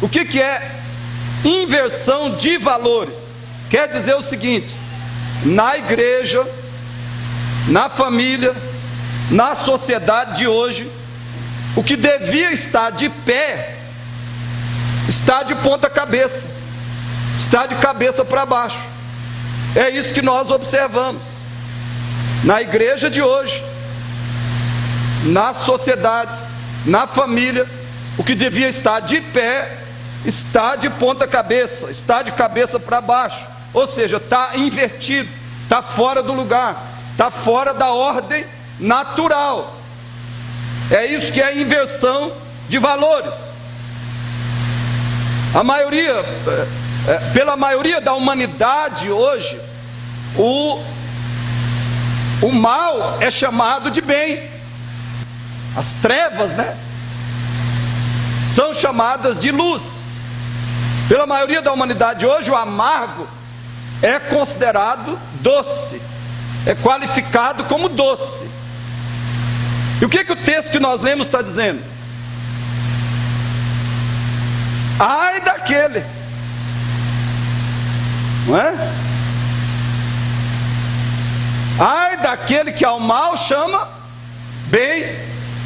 O que é inversão de valores? Quer dizer o seguinte: na igreja, na família, na sociedade de hoje, o que devia estar de pé, está de ponta cabeça, está de cabeça para baixo. É isso que nós observamos na igreja de hoje, na sociedade, na família. O que devia estar de pé, está de ponta cabeça, está de cabeça para baixo, ou seja, está invertido, está fora do lugar, está fora da ordem natural. É isso que é inversão de valores. Pela maioria da humanidade hoje, o mal é chamado de bem. As trevas, são chamadas de luz. Pela maioria da humanidade hoje, o amargo é considerado doce, é qualificado como doce. E o que o texto que nós lemos está dizendo? Ai daquele, não é? Ai daquele que ao mal chama bem,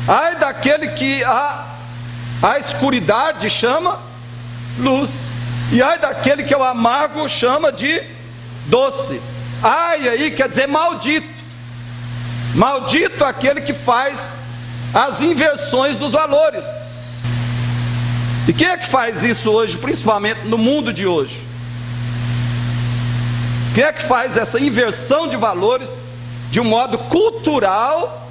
ai daquele que a escuridade chama luz, e ai daquele que é o amargo chama de doce. Ai aí quer dizer maldito. Maldito aquele que faz as inversões dos valores. E quem é que faz isso hoje, principalmente no mundo de hoje? Quem é que faz essa inversão de valores de um modo cultural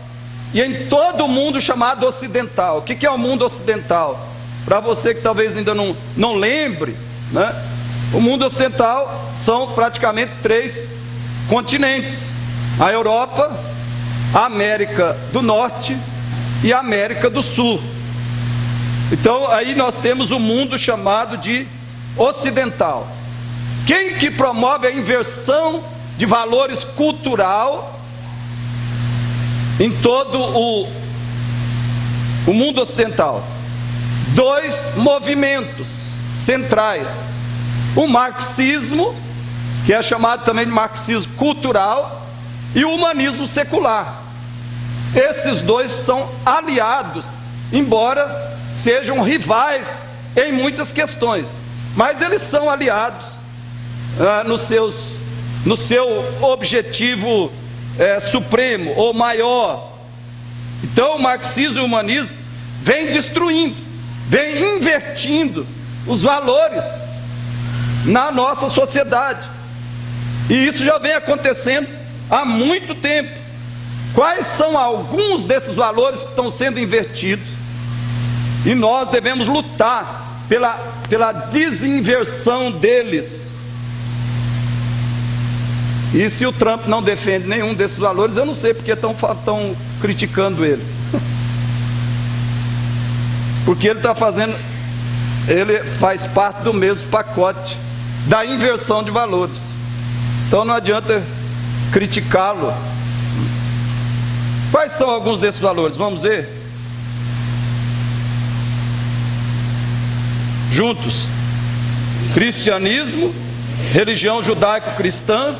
e em todo o mundo chamado ocidental? O que é o mundo ocidental? Para você que talvez ainda não lembre, o mundo ocidental são praticamente 3 continentes: a Europa, a América do Norte e a América do Sul. Então aí nós temos o mundo chamado de ocidental. Quem que promove a inversão de valores cultural em todo o mundo ocidental? 2 movimentos centrais: o marxismo, que é chamado também de marxismo cultural, e o humanismo secular. Esses 2 são aliados, embora sejam rivais em muitas questões, mas eles são aliados no seu objetivo supremo ou maior. Então o marxismo e o humanismo vem destruindo, vem invertindo os valores na nossa sociedade, e isso já vem acontecendo há muito tempo. Quais são alguns desses valores que estão sendo invertidos? E nós devemos lutar pela desinversão deles. E se o Trump não defende nenhum desses valores, eu não sei porque estão criticando ele. Porque ele faz parte do mesmo pacote da inversão de valores. Então não adianta criticá-lo. Quais são alguns desses valores? Vamos ver juntos: cristianismo, religião judaico-cristã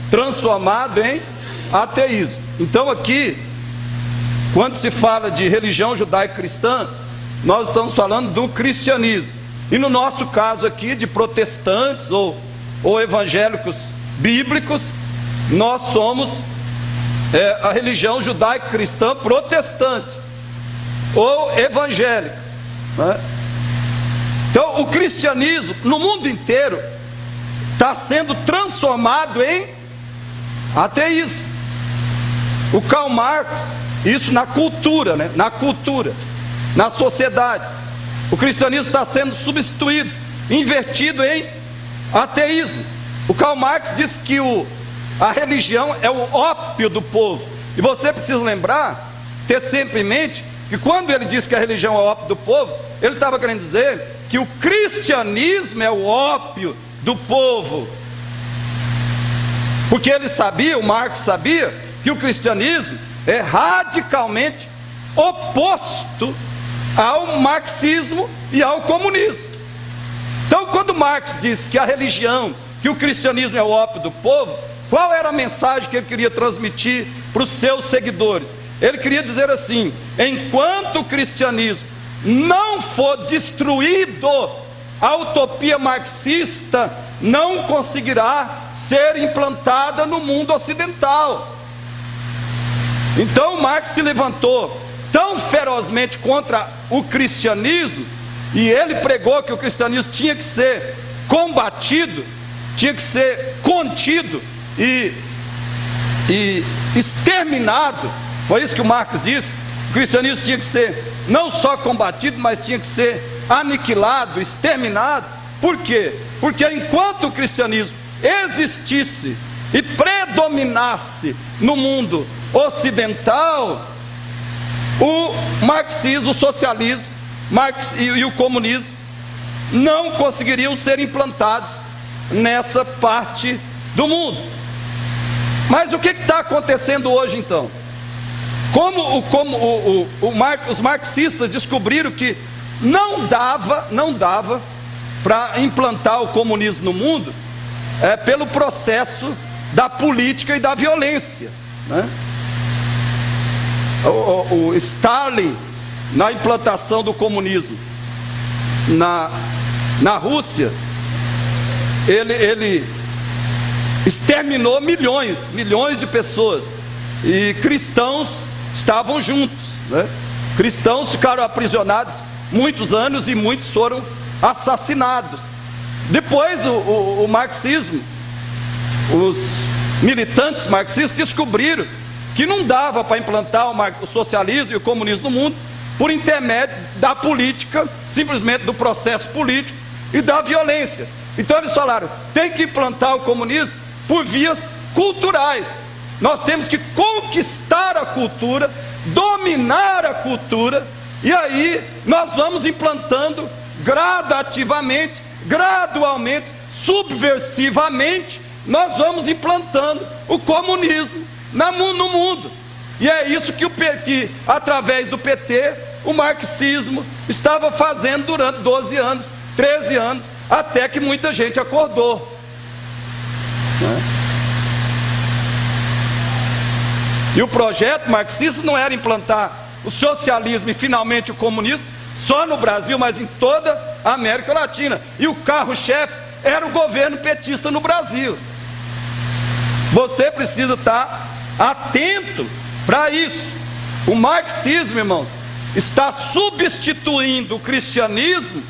transformado em ateísmo. Então aqui, quando se fala de religião judaico-cristã, nós estamos falando do cristianismo. E no nosso caso aqui, de protestantes ou evangélicos bíblicos, nós somos a religião judaico-cristã protestante ou evangélica, Então o cristianismo no mundo inteiro está sendo transformado em ateísmo. O Karl Marx, isso na cultura, na sociedade, o cristianismo está sendo substituído, invertido em ateísmo. O Karl Marx diz que a religião é o ópio do povo. E você precisa lembrar, ter sempre em mente, que quando ele diz que a religião é o ópio do povo, ele estava querendo dizer que o cristianismo é o ópio do povo. Porque ele sabia, o Marx sabia, que o cristianismo é radicalmente oposto ao marxismo e ao comunismo. Então, quando Marx disse que a religião, que o cristianismo é o ópio do povo, qual era a mensagem que ele queria transmitir para os seus seguidores? Ele queria dizer assim: enquanto o cristianismo não for destruído, a utopia marxista não conseguirá ser implantada no mundo ocidental. Então Marx se levantou tão ferozmente contra o cristianismo, e ele pregou que o cristianismo tinha que ser combatido, tinha que ser contido e exterminado. Foi isso que o Marx disse. O cristianismo tinha que ser não só combatido, mas tinha que ser aniquilado, exterminado. Por quê? Porque enquanto o cristianismo existisse e predominasse no mundo ocidental, o marxismo, o socialismo e o comunismo não conseguiriam ser implantados nessa parte do mundo. Mas o que está acontecendo hoje então? Os marxistas descobriram que não dava para implantar o comunismo no mundo pelo processo da política e da violência, né? O Stalin, na implantação do comunismo na Rússia, ele exterminou milhões de pessoas, e cristãos estavam juntos, né? Cristãos ficaram aprisionados muitos anos e muitos foram assassinados. Depois o marxismo, os militantes marxistas descobriram que não dava para implantar o socialismo e o comunismo no mundo por intermédio da política, simplesmente do processo político e da violência. Então eles falaram: tem que implantar o comunismo por vias culturais. Nós temos que conquistar a cultura, dominar a cultura, e aí nós vamos implantando gradativamente, gradualmente, subversivamente, nós vamos implantando o comunismo no mundo. E é isso que através do PT, o marxismo estava fazendo durante 12 anos, 13 anos, até que muita gente acordou, né? E o projeto marxista não era implantar o socialismo e finalmente o comunismo só no Brasil, mas em toda a América Latina. E o carro-chefe era o governo petista no Brasil. Você precisa estar atento para isso. O marxismo, irmãos, está substituindo o cristianismo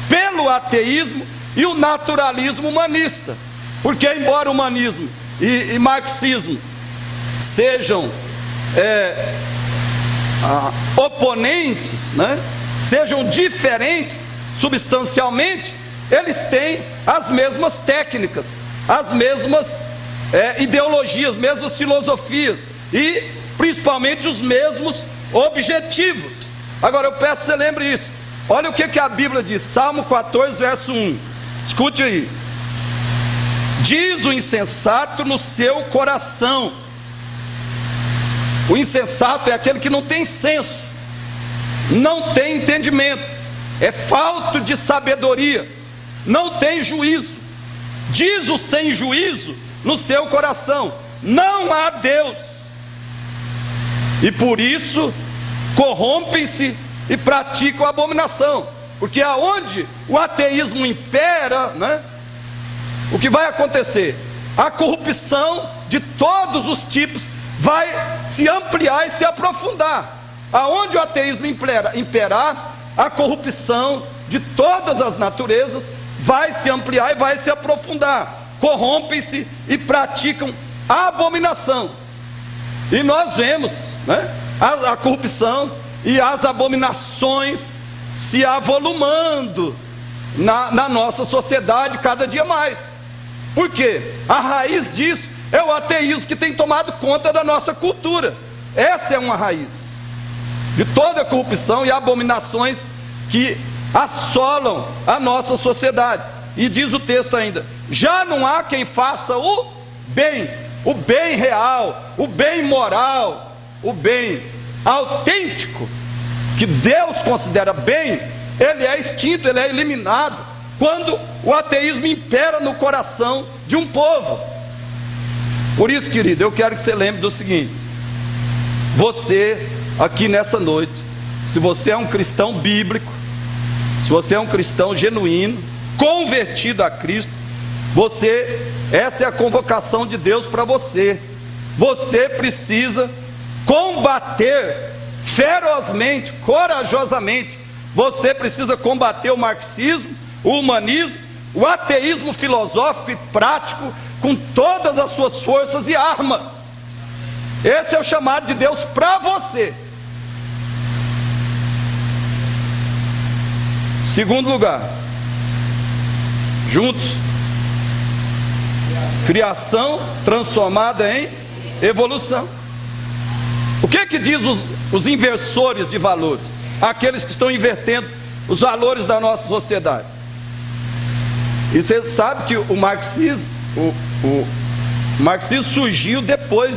pelo ateísmo e o naturalismo humanista. Porque embora humanismo e marxismo sejam oponentes, né? Sejam diferentes substancialmente, eles têm as mesmas técnicas, as mesmas ideologias, as mesmas filosofias e principalmente os mesmos objetivos. Agora eu peço que você lembre isso. Olha o que a Bíblia diz, Salmo 14, verso 1. Escute aí: diz o insensato no seu coração. O insensato é aquele que não tem senso, não tem entendimento, é falto de sabedoria, não tem juízo. Diz o sem juízo no seu coração: não há Deus. E por isso corrompem-se e praticam abominação. Porque aonde o ateísmo impera, né, o que vai acontecer? A corrupção de todos os tipos vai se ampliar e se aprofundar. Aonde o ateísmo imperar, a corrupção de todas as naturezas vai se ampliar e vai se aprofundar. Corrompem-se e praticam a abominação. E nós vemos, né, a corrupção e as abominações se avolumando na nossa sociedade cada dia mais. Por quê? A raiz disso é o ateísmo que tem tomado conta da nossa cultura. Essa é uma raiz de toda a corrupção e abominações que assolam a nossa sociedade. E diz o texto ainda: já não há quem faça o bem real, o bem moral, o bem autêntico, que Deus considera bem, ele é extinto, ele é eliminado. quando o ateísmo impera no coração de um povo. Por isso, querido, eu quero que você lembre do seguinte: você aqui nessa noite, se você é um cristão bíblico, se você é um cristão genuíno, convertido a Cristo, essa é a convocação de Deus para você. Você precisa combater ferozmente, corajosamente. Você precisa combater o marxismo, o humanismo, o ateísmo filosófico e prático com todas as suas forças e armas. Esse é o chamado de Deus para você. Segundo lugar, juntos, criação transformada em evolução. O que diz os inversores de valores? Aqueles que estão invertendo os valores da nossa sociedade. E você sabe que o marxismo surgiu depois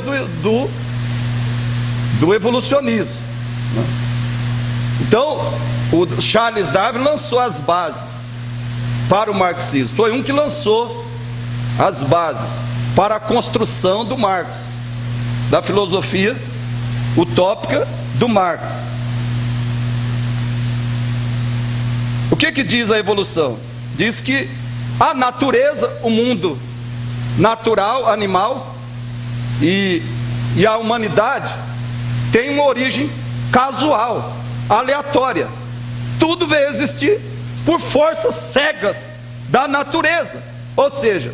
do evolucionismo, né? Então, o Charles Darwin lançou as bases para o marxismo. Foi um que lançou as bases para a construção do Marx, da filosofia utópica do Marx. O que diz a evolução? Diz que a natureza, o mundo natural, animal e a humanidade tem uma origem casual, aleatória. Tudo veio existir por forças cegas da natureza. Ou seja,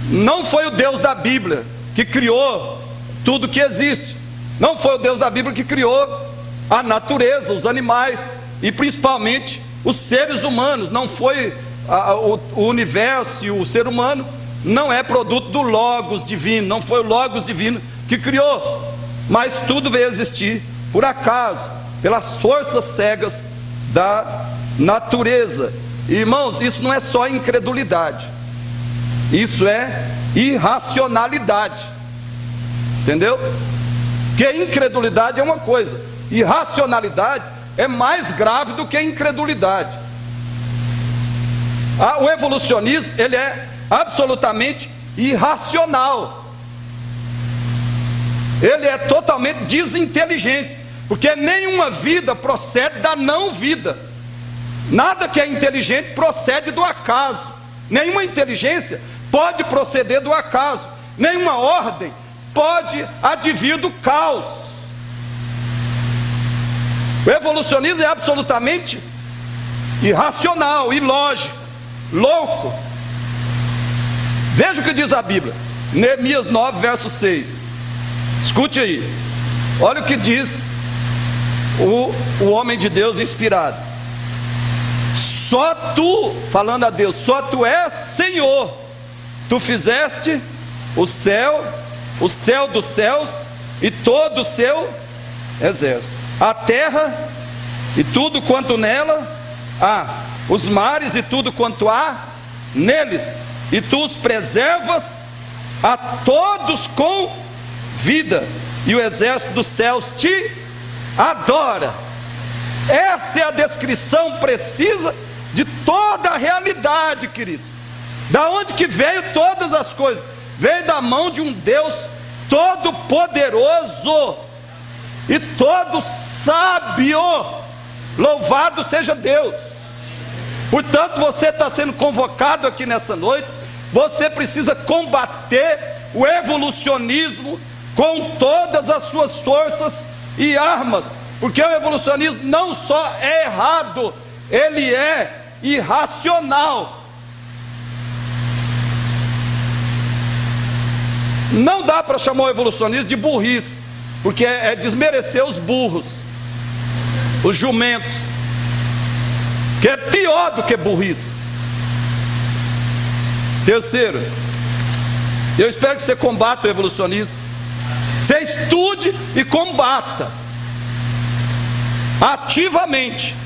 não foi o Deus da Bíblia que criou tudo que existe. Não foi o Deus da Bíblia que criou a natureza, os animais e principalmente os seres humanos. Não foi o universo e o ser humano não é produto do Logos divino. Não foi o Logos divino que criou, mas tudo veio existir por acaso, pelas forças cegas da natureza. Irmãos, isso não é só incredulidade, isso é irracionalidade. Entendeu? Porque incredulidade é uma coisa, irracionalidade é mais grave do que incredulidade. O evolucionismo, ele é absolutamente irracional. Ele é totalmente desinteligente, porque nenhuma vida procede da não vida. Nada que é inteligente procede do acaso. Nenhuma inteligência pode proceder do acaso. Nenhuma ordem pode advir do caos. O evolucionismo é absolutamente irracional, ilógico, louco. Veja o que diz a Bíblia, Neemias 9, verso 6. Escute aí. Olha o que diz o homem de Deus inspirado. Só tu, falando a Deus, só tu és Senhor. Tu fizeste o céu dos céus e todo o seu exército, a terra e tudo quanto nela há, os mares e tudo quanto há neles, e tu os preservas a todos com vida, e o exército dos céus te adora. Essa é a descrição precisa de toda a realidade, querido. Da onde que veio todas as coisas? Veio da mão de um Deus todo poderoso e todo sábio. Louvado seja Deus. Portanto, você está sendo convocado aqui nessa noite. Você precisa combater o evolucionismo com todas as suas forças e armas, porque o evolucionismo não só é errado, ele é irracional. Não dá para chamar o evolucionismo de burrice, porque é desmerecer os burros, os jumentos, que é pior do que burrice. Terceiro, eu espero que você combata o evolucionismo. Você estude e combata ativamente.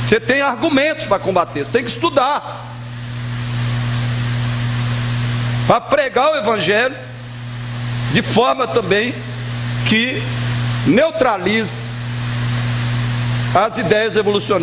Você tem argumentos para combater, você tem que estudar para pregar o evangelho de forma também que neutralize as ideias evolucionistas.